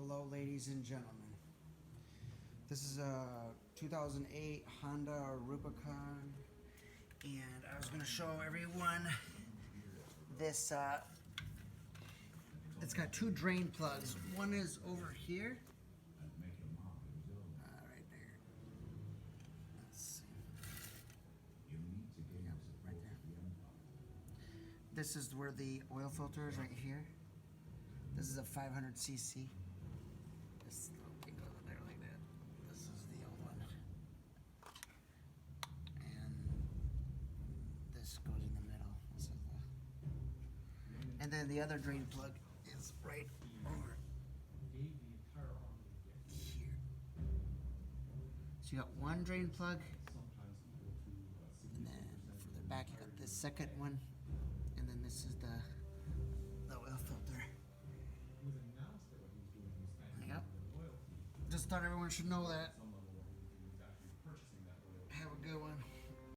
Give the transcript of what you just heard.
Hello, ladies and gentlemen. This is a 2008 Honda Rubicon, and I was going to show everyone this. It's got two drain plugs. One is over here, right there. Let's see. Yep, right there. This is where the oil filter is, right here. This is a 500cc. This thing goes there like that. This is the old one. And this goes in the middle. This is the... And then the other drain plug is right over here. So you got one drain plug. And then further back you got this second one. And then this is the oil filter. Yep. Just thought everyone should know that.